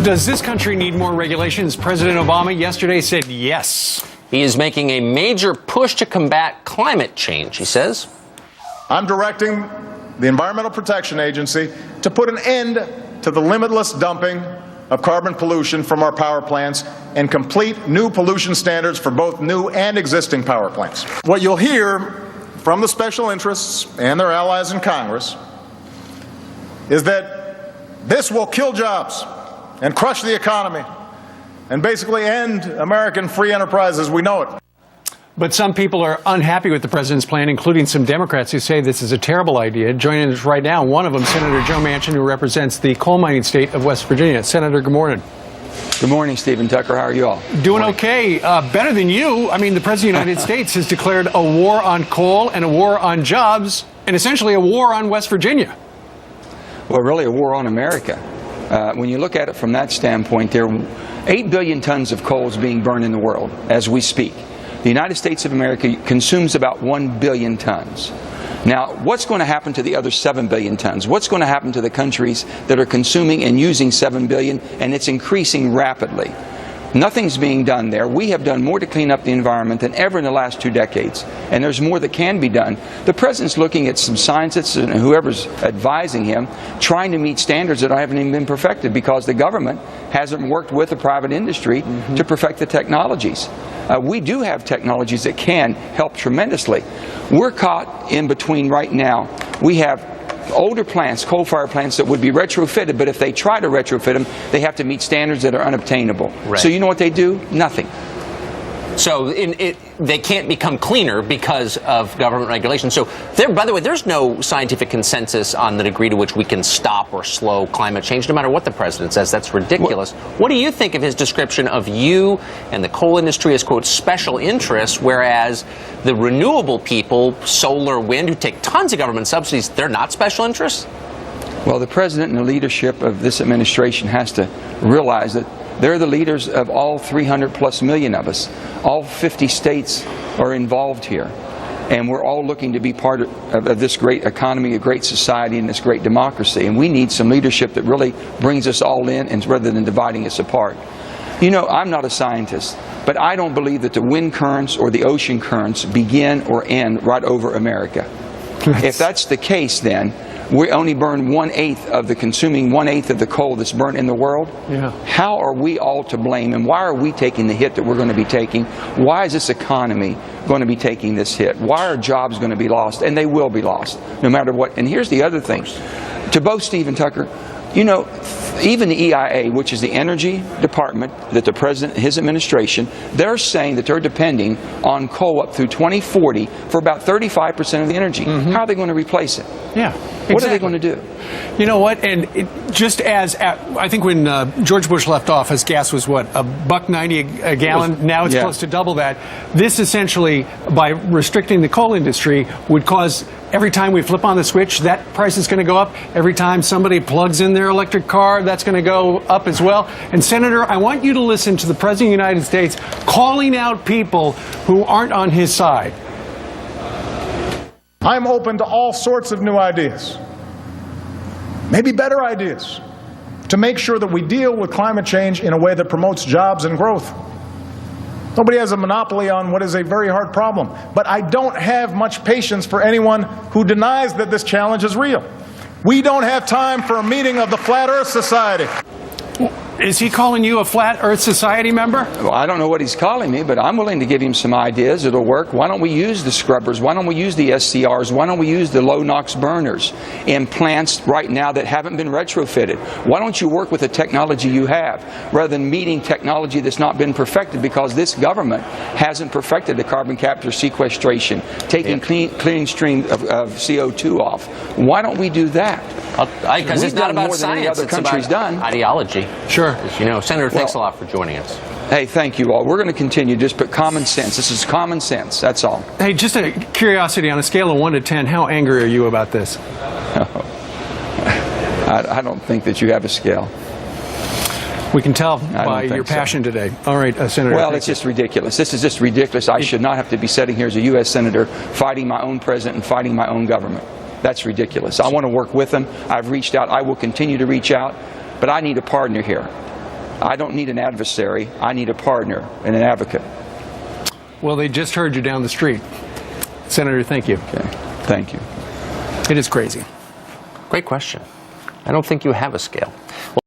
Does this country need more regulations? President Obama yesterday said yes. He is making a major push to combat climate change, he says. I'm directing the Environmental Protection Agency to put an end to the limitless dumping of carbon pollution from our power plants and complete new pollution standards for both new and existing power plants. What you'll hear from the special interests and their allies in Congress is that this will kill jobs and crush the economy and basically end American free enterprise as we know it. But some people are unhappy with the president's plan, including some Democrats who say this is a terrible idea. Joining us right now, one of them, Senator Joe Manchin, who represents the coal mining state of West Virginia. Senator, good morning. Good morning, Stephen Tucker. How are you all? Doing okay. Better than you. I mean, the President of the United States has declared a war on coal and a war on jobs and essentially a war on West Virginia. Well, really a war on America. When you look at it from that standpoint, there are 8 billion tons of coal is being burned in the world as we speak. The United States of America consumes about 1 billion tons. Now, what's going to happen to the other 7 billion tons? What's going to happen to the countries that are consuming and using 7 billion, and it's increasing rapidly? Nothing's being done there. We have done more to clean up the environment than ever in the last 2 decades, and there's more that can be done. The president's looking at some scientists and whoever's advising him, trying to meet standards that haven't even been perfected because the government hasn't worked with the private industry to perfect the technologies. We do have technologies that can help tremendously. We're caught in between right now. We have older plants, coal-fired plants, that would be retrofitted, but if they try to retrofit them, they have to meet standards that are unobtainable. Right. So you know what they do? Nothing. So they can't become cleaner because of government regulation. So, by the way, there's no scientific consensus on the degree to which we can stop or slow climate change, no matter what the president says. That's ridiculous. What do you think of his description of you and the coal industry as, quote, special interests, whereas the renewable people, solar, wind, who take tons of government subsidies, they're not special interests? Well, the president and the leadership of this administration has to realize that they're the leaders of all 300+ million of us. All 50 states are involved here. And we're all looking to be part of this great economy, a great society, and this great democracy. And we need some leadership that really brings us all in, and rather than dividing us apart. You know, I'm not a scientist, but I don't believe that the wind currents or the ocean currents begin or end right over America. If that's the case, then we only burn 1/8 of the consuming 1/8 of the coal that's burnt in the world. Yeah. How are we all to blame, and why are we taking the hit that we're going to be taking? Why is this economy going to be taking this hit? Why are jobs going to be lost? And they will be lost, no matter what. And here's the other thing. To both Stephen Tucker, you know, even the EIA, which is the energy department that the president, his administration, they're saying that they're depending on coal up through 2040 for about 35% of the energy. How are they going to replace it? Yeah. What are they going to do? You know what? And just as I think when George Bush left office, gas was what, $1.90 a gallon. Now it's close to double that. This essentially, by restricting the coal industry, would cause every time we flip on the switch, that price is going to go up. Every time somebody plugs in their electric car, that's going to go up as well. And Senator, I want you to listen to the President of the United States calling out people who aren't on his side. I'm open to all sorts of new ideas, maybe better ideas, to make sure that we deal with climate change in a way that promotes jobs and growth. Nobody has a monopoly on what is a very hard problem, but I don't have much patience for anyone who denies that this challenge is real. We don't have time for a meeting of the Flat Earth Society. Is he calling you a Flat Earth Society member? Well, I don't know what he's calling me, but I'm willing to give him some ideas that'll work. Why don't we use the scrubbers? Why don't we use the SCRs? Why don't we use the low NOx burners in plants right now that haven't been retrofitted? Why don't you work with the technology you have rather than meeting technology that's not been perfected, because this government hasn't perfected the carbon capture sequestration, taking clean stream of CO2 off. Why don't we do that? Because it's not about science, it's about ideology. Sure. You know, Senator, thanks a lot for joining us. Hey, thank you all. We're going to continue, just put common sense. This is common sense, that's all. Hey, just a curiosity, on a scale of 1 to 10, how angry are you about this? I don't think that you have a scale. We can tell by your passion today. All right, Senator. Well, it's just ridiculous. This is just ridiculous. I should not have to be sitting here as a U.S. Senator fighting my own president and fighting my own government. That's ridiculous. I want to work with them. I've reached out. I will continue to reach out. But I need a partner here. I don't need an adversary. I need a partner and an advocate. Well, they just heard you down the street. Senator, thank you. Okay. Thank you. It is crazy. Great question. I don't think you have a scale.